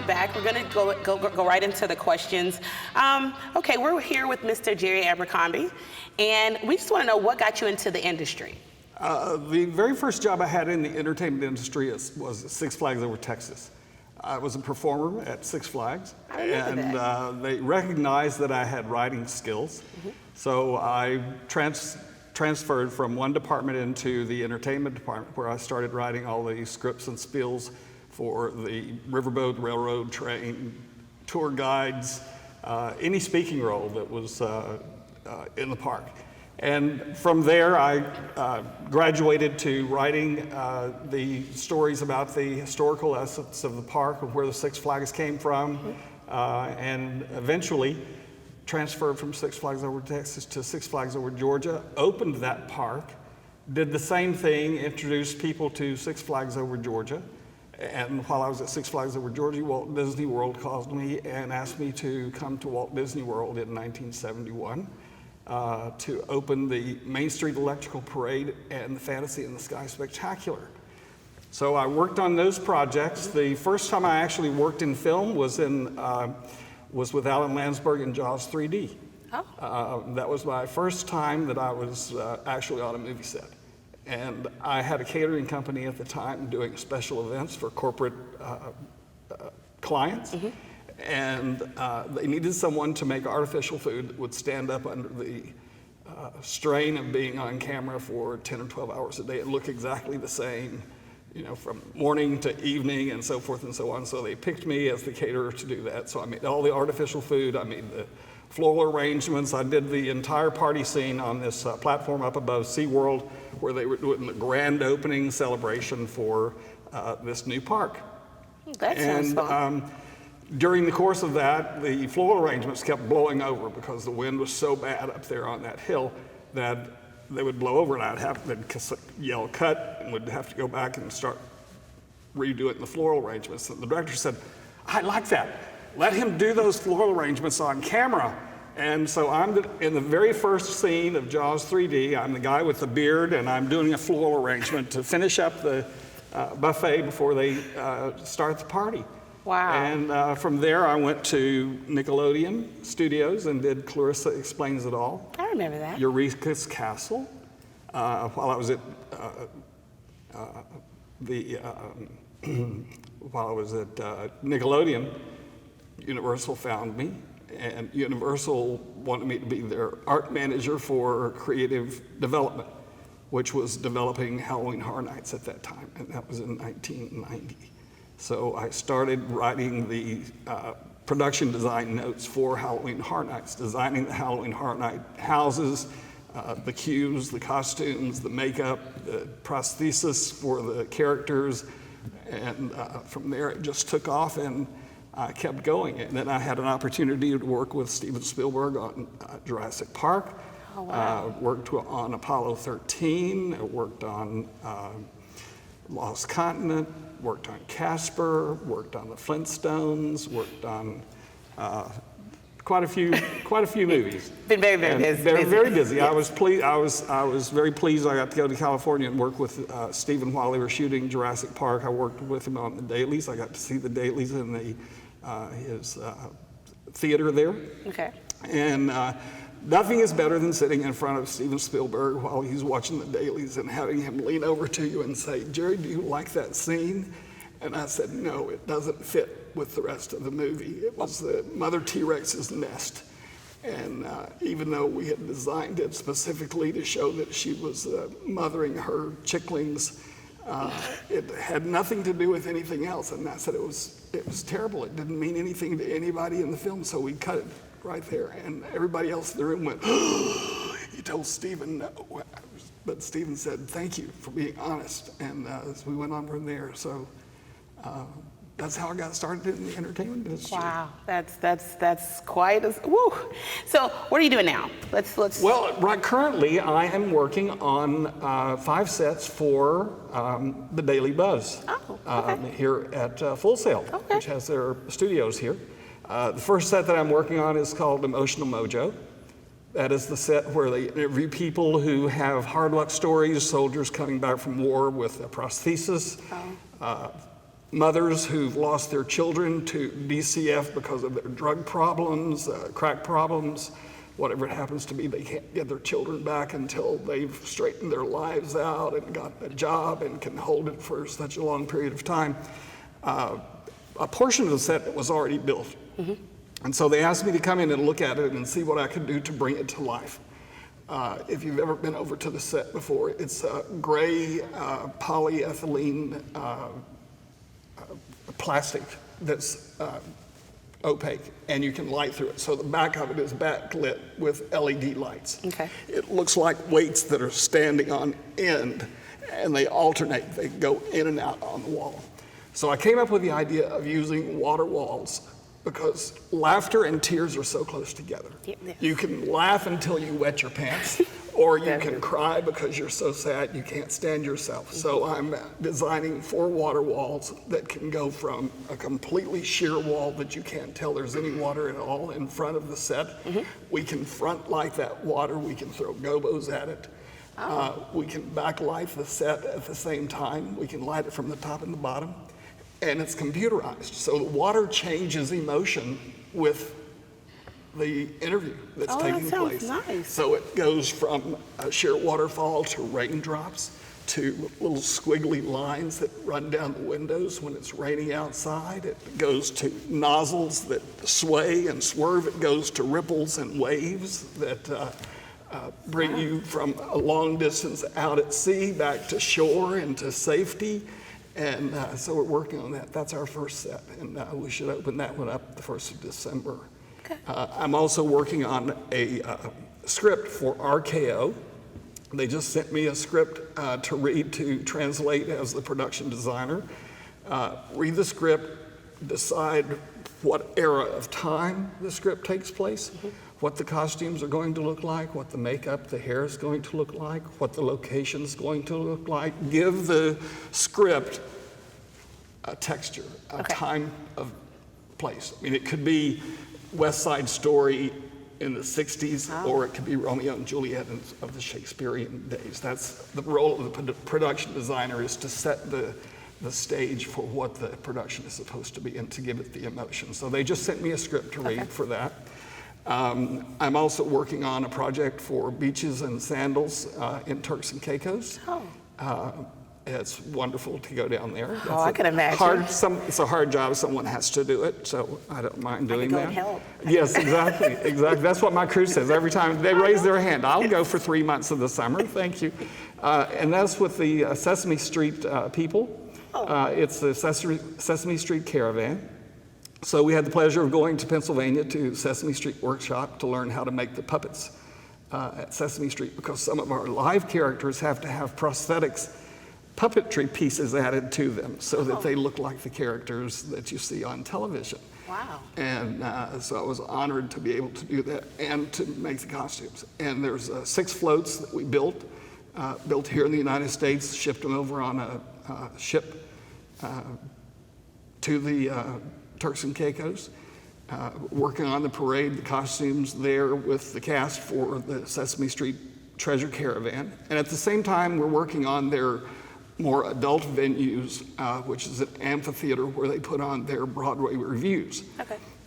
back. We're going to go right into the questions. Okay, we're here with Mr. Jerry Abercrombie, and we just want to know what got you into the industry. The very first job I had in the entertainment industry was at Six Flags Over Texas. I was a performer at Six Flags, and they recognized that I had writing skills. So I transferred from one department into the entertainment department, where I started writing all the scripts and spills for the riverboat, railroad, train, tour guides, any speaking role that was in the park. And from there, I graduated to writing the stories about the historical essence of the park and where the Six Flags came from, and eventually transferred from Six Flags Over Texas to Six Flags Over Georgia, opened that park, did the same thing, introduced people to Six Flags Over Georgia. And while I was at Six Flags Over Georgia, Walt Disney World called me and asked me to come to Walt Disney World in 1971 to open the Main Street Electrical Parade and the Fantasy in the Sky Spectacular. So I worked on those projects. The first time I actually worked in film was with Alan Landsberg in Jaws 3D. Oh. That was my first time that I was actually on a movie set. And I had a catering company at the time doing special events for corporate clients. And they needed someone to make artificial food that would stand up under the strain of being on camera for 10 or 12 hours a day and look exactly the same, you know, from morning to evening and so forth and so on. So they picked me as the caterer to do that. So I made all the artificial food, I made the floral arrangements, I did the entire party scene on this platform up above SeaWorld, where they were doing the grand opening celebration for this new park. That sounds fun. During the course of that, the floral arrangements kept blowing over because the wind was so bad up there on that hill that they would blow over, and I'd have to yell cut and would have to go back and start redoing the floral arrangements. And the director said, I like that. Let him do those floral arrangements on camera. And so I'm in the very first scene of Jaws 3D, I'm the guy with the beard, and I'm doing a floral arrangement to finish up the buffet before they start the party. Wow. And from there, I went to Nickelodeon Studios and did Clarissa Explains It All. I remember that. Eureka's Castle. While I was at Nickelodeon, Universal found me, and Universal wanted me to be their art manager for creative development, which was developing Halloween Horror Nights at that time, and that was in 1990. So I started writing the production design notes for Halloween Horror Nights, designing the Halloween Horror Night houses, the cues, the costumes, the makeup, the prosthesis for the characters, and from there it just took off and I kept going. And then I had an opportunity to work with Steven Spielberg on Jurassic Park. Oh, wow. Worked on Apollo 13, I worked on Lost Continent, worked on Casper, worked on the Flintstones, worked on quite a few movies. Been very busy. Very busy. Yes. I was very pleased. I got to go to California and work with Steven while they were shooting Jurassic Park. I worked with him on the dailies. I got to see the dailies in his theater there. Okay. And nothing is better than sitting in front of Steven Spielberg while he's watching the dailies and having him lean over to you and say, Jerry, do you like that scene? And I said, no, it doesn't fit with the rest of the movie. It was the Mother T-Rex's nest. And even though we had designed it specifically to show that she was mothering her chicklings, it had nothing to do with anything else. And I said it was terrible. It didn't mean anything to anybody in the film, so we cut it right there. And everybody else in the room went, oh, he told Steven no. But Steven said, thank you for being honest. And we went on from there. So that's how I got started in the entertainment industry. Wow, that's quite a, woo. So what are you doing now? Let's. Well, right currently I am working on 5 sets for the Daily Buzz. Oh, okay. Here at Full Sail, okay. which has their studios here. The first set that I'm working on is called Emotional Mojo. That is the set where they interview people who have hard luck stories, soldiers coming back from war with a prosthesis. Oh. mothers who've lost their children to DCF because of their drug problems, crack problems, whatever it happens to be. They can't get their children back until they've straightened their lives out and got a job and can hold it for such a long period of time. A portion of the set was already built. And so they asked me to come in and look at it and see what I could do to bring it to life. If you've ever been over to the set before, it's gray polyethylene plastic that's opaque, and you can light through it. So the back of it is backlit with LED lights. Okay. It looks like weights that are standing on end, and they alternate. They go in and out on the wall. So I came up with the idea of using water walls because laughter and tears are so close together. Yeah. You can laugh until you wet your pants, or you can cry because you're so sad you can't stand yourself. So I'm designing 4 water walls that can go from a completely sheer wall that you can't tell there's any water at all in front of the set. We can front light that water, we can throw gobos at it. We can backlight the set at the same time. We can light it from the top and the bottom. And it's computerized. So the water changes emotion with the interview that's taking place. Nice. So it goes from a sheer waterfall to raindrops to little squiggly lines that run down the windows when it's raining outside. It goes to nozzles that sway and swerve. It goes to ripples and waves that bring you from a long distance out at sea back to shore and to safety. And so we're working on that. That's our first set, and we should open that one up the 1st of December. Okay. I'm also working on a script for RKO. They just sent me a script to read, to translate as the production designer. Read the script, decide what era of time the script takes place, what the costumes are going to look like, what the makeup, the hair is going to look like, what the location is going to look like. Give the script a texture, a time of place. I mean, it could be West Side Story in the 60s, or it could be Romeo and Juliet of the Shakespearean days. That's the role of the production designer, is to set the stage for what the production is supposed to be and to give it the emotion. So they just sent me a script to read for that. I'm also working on a project for Beaches and Sandals in Turks and Caicos. It's wonderful to go down there. I can imagine. It's a hard job. Someone has to do it, so I don't mind doing that. I can go and help. Yes, exactly. That's what my crew says every time they raise their hand. I'll go for 3 months of the summer. Thank you. And that's with the Sesame Street people. It's the Sesame Street Caravan. So we had the pleasure of going to Pennsylvania to Sesame Street Workshop to learn how to make the puppets at Sesame Street, because some of our live characters have to have prosthetics, puppetry pieces added to them so that they look like the characters that you see on television. Wow. And so I was honored to be able to do that and to make the costumes. And there's 6 floats that we built here in the United States, shipped them over on a ship to the Turks and Caicos, working on the parade, the costumes there with the cast for the Sesame Street Treasure Caravan. And at the same time, we're working on their more adult venues, which is an amphitheater where they put on their Broadway reviews.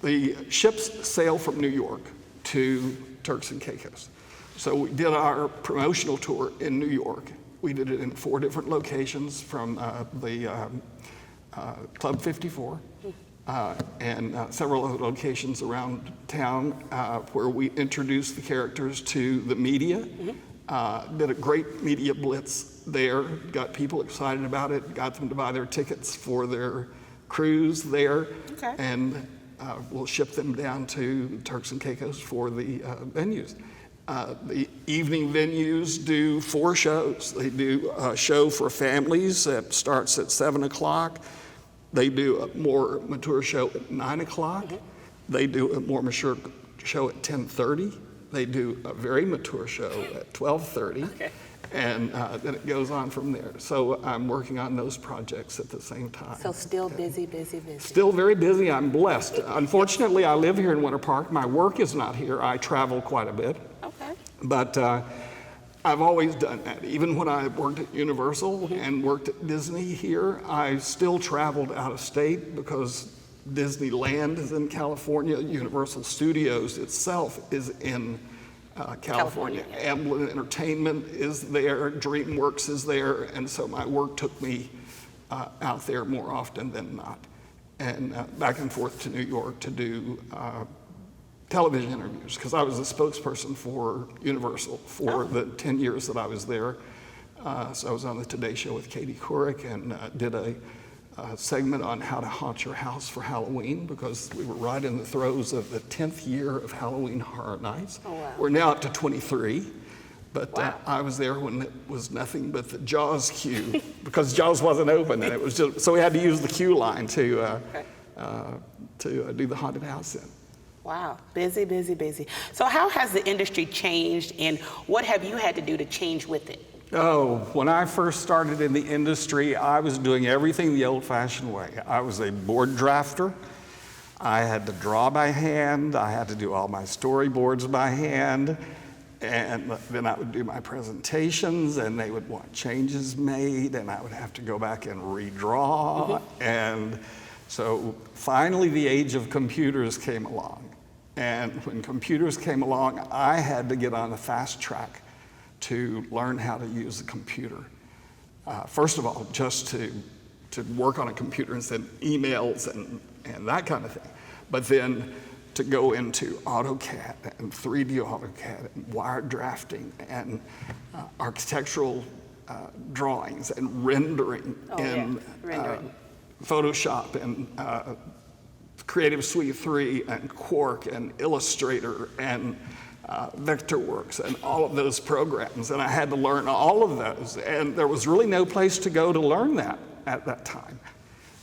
The ships sail from New York to Turks and Caicos. So we did our promotional tour in New York. We did it in 4 different locations, from the Club 54 and several other locations around town where we introduced the characters to the media. Did a great media blitz there, got people excited about it, got them to buy their tickets for their cruise there, and we'll ship them down to Turks and Caicos for the venues. The evening venues do 4 shows. They do a show for families that starts at 7 o'clock. They do a more mature show at 9 o'clock. They do a more mature show at 10:30. They do a very mature show at 12:30. And then it goes on from there. So I'm working on those projects at the same time. So still busy. Still very busy. I'm blessed. Unfortunately, I live here in Winter Park. My work is not here. I travel quite a bit. But I've always done that. Even when I worked at Universal and worked at Disney here, I still traveled out of state because Disneyland is in California. Universal Studios itself is in California. Amblin Entertainment is there, DreamWorks is there, and so my work took me out there more often than not. And back and forth to New York to do television interviews, because I was a spokesperson for Universal for the 10 years that I was there. So I was on the Today Show with Katie Couric and did a segment on how to haunt your house for Halloween, because we were right in the throes of the 10th year of Halloween Horror Nights. Oh, wow. We're now up to 23. But Wow. I was there when it was nothing but the Jaws queue, because Jaws wasn't open, and it was just, so we had to use the queue line to do the haunted house in. Wow, busy, busy, busy. So how has the industry changed, and what have you had to do to change with it? Oh, when I first started in the industry, I was doing everything the old-fashioned way. I was a board drafter. I had to draw by hand. I had to do all my storyboards by hand. And then I would do my presentations, and they would want changes made, and I would have to go back and redraw. And so finally the age of computers came along. And when computers came along, I had to get on a fast track to learn how to use a computer. First of all, just to work on a computer and send emails and that kind of thing. But then to go into AutoCAD and 3D AutoCAD and wire drafting and architectural drawings and rendering Photoshop and Creative Suite 3 and Quark and Illustrator and Vectorworks and all of those programs. And I had to learn all of those. And there was really no place to go to learn that at that time.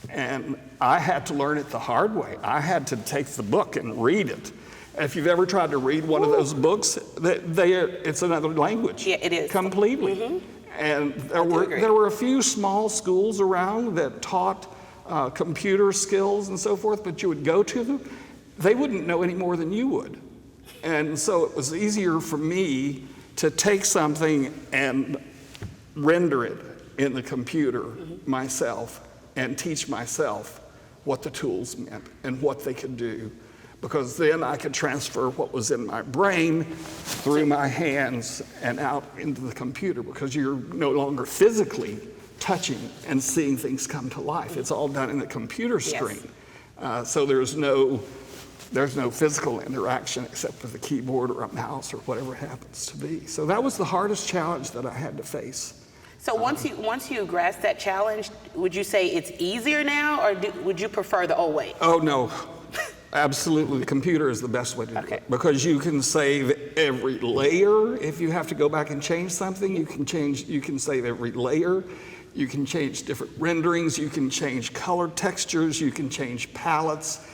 And I had to learn it the hard way. I had to take the book and read it. If you've ever tried to read one of those books, it's another language. Yeah, it is. Completely. And there were a few small schools around that taught computer skills and so forth, but you would go to them, they wouldn't know any more than you would. And so it was easier for me to take something and render it in the computer myself and teach myself what the tools meant and what they could do, because then I could transfer what was in my brain through my hands and out into the computer, because you're no longer physically touching and seeing things come to life. It's all done in the computer screen. So there's no physical interaction except with a keyboard or a mouse or whatever it happens to be. So that was the hardest challenge that I had to face. So once you grasp that challenge, would you say it's easier now, or would you prefer the old way? Oh no, absolutely. The computer is the best way to do it, because you can save every layer. If you have to go back and change something, you can save every layer. You can change different renderings. You can change color textures. You can change palettes.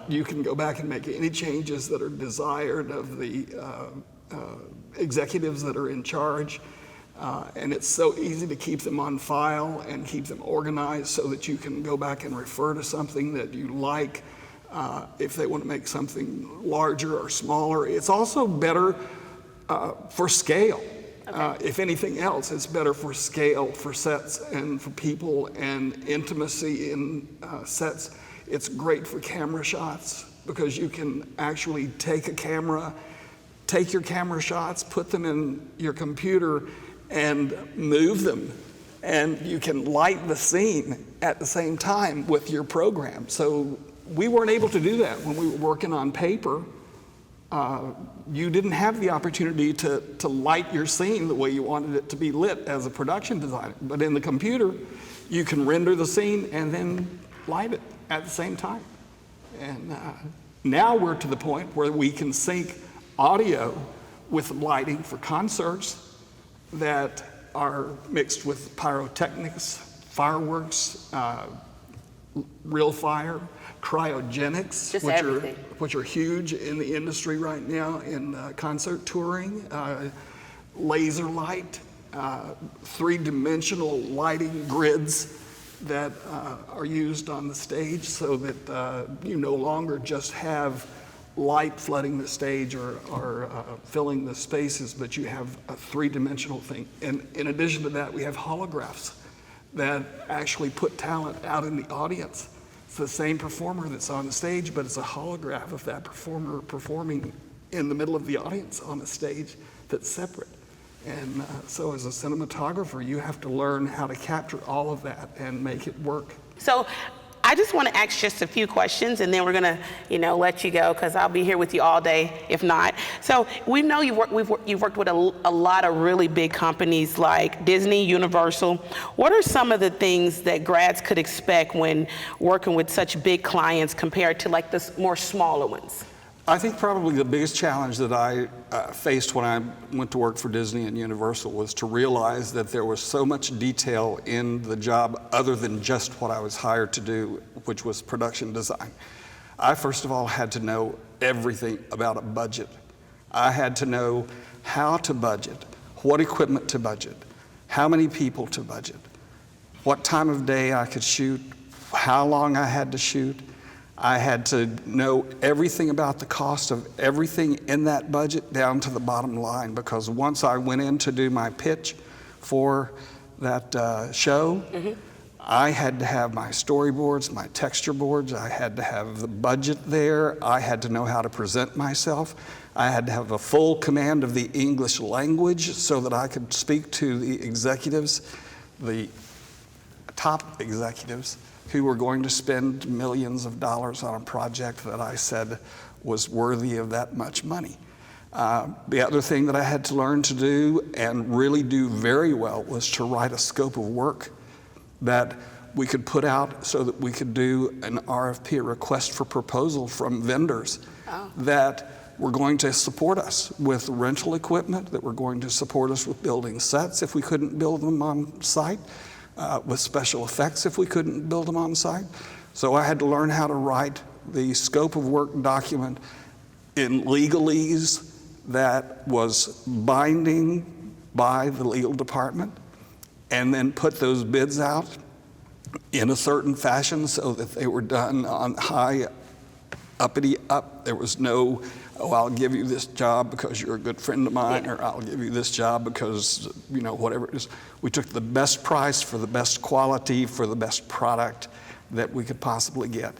You can go back and make any changes that are desired of the executives that are in charge. And it's so easy to keep them on file and keep them organized so that you can go back and refer to something that you like if they want to make something larger or smaller. It's also better for scale. If anything else, it's better for scale, for sets and for people and intimacy in sets. It's great for camera shots, because you can actually take your camera shots, put them in your computer and move them, and you can light the scene at the same time with your program. So we weren't able to do that when we were working on paper. You didn't have the opportunity to light your scene the way you wanted it to be lit as a production designer. But in the computer, you can render the scene and then light it at the same time. And now we're to the point where we can sync audio with lighting for concerts that are mixed with pyrotechnics, fireworks, real fire, cryogenics, which are huge in the industry right now in concert touring, laser light, three-dimensional lighting grids that are used on the stage, so that you no longer just have light flooding the stage or filling the spaces, but you have a three-dimensional thing. And in addition to that, we have holographs that actually put talent out in the audience. It's the same performer that's on the stage, but it's a holograph of that performer performing in the middle of the audience on a stage that's separate. And so as a cinematographer, you have to learn how to capture all of that and make it work. So I just want to ask just a few questions, and then we're going to, let you go, because I'll be here with you all day if not. So we know you've worked with a lot of really big companies like Disney, Universal. What are some of the things that grads could expect when working with such big clients compared to like the more smaller ones? I think probably the biggest challenge that I faced when I went to work for Disney and Universal was to realize that there was so much detail in the job other than just what I was hired to do, which was production design. I first of all had to know everything about a budget. I had to know how to budget, what equipment to budget, how many people to budget, what time of day I could shoot, how long I had to shoot. I had to know everything about the cost of everything in that budget down to the bottom line, because once I went in to do my pitch for that show, I had to have my storyboards, my texture boards, I had to have the budget there, I had to know how to present myself, I had to have a full command of the English language so that I could speak to the executives, the top executives, who were going to spend millions of dollars on a project that I said was worthy of that much money. The other thing that I had to learn to do and really do very well was to write a scope of work that we could put out so that we could do an RFP, a request for proposal, from vendors that were going to support us with rental equipment, that were going to support us with building sets if we couldn't build them on site, with special effects if we couldn't build them on site. So I had to learn how to write the scope of work document in legalese that was binding by the legal department, and then put those bids out in a certain fashion so that they were done on high uppity up. There was no, oh, I'll give you this job because you're a good friend of mine, or I'll give you this job because, whatever it is. We took the best price for the best quality for the best product that we could possibly get.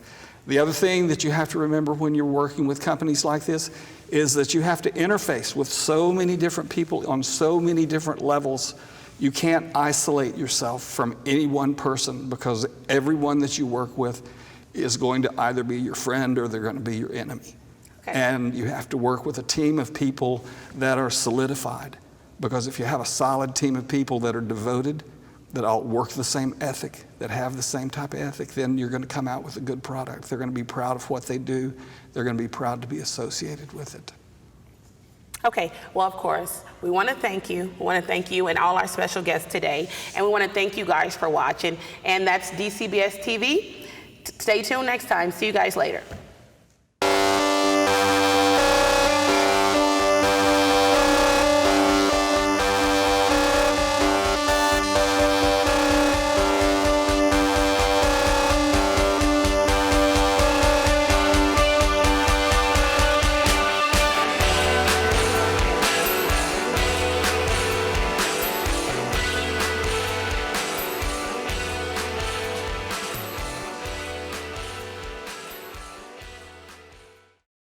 The other thing that you have to remember when you're working with companies like this is that you have to interface with so many different people on so many different levels. You can't isolate yourself from any one person, because everyone that you work with is going to either be your friend or they're going to be your enemy. Okay. And you have to work with a team of people that are solidified, because if you have a solid team of people that are devoted, that all work the same ethic, that have the same type of ethic, then you're going to come out with a good product. They're going to be proud of what they do. They're going to be proud to be associated with it. Okay, well, of course, we want to thank you. We want to thank you and all our special guests today. And we want to thank you guys for watching. And that's DCBS TV. Stay tuned next time. See you guys later.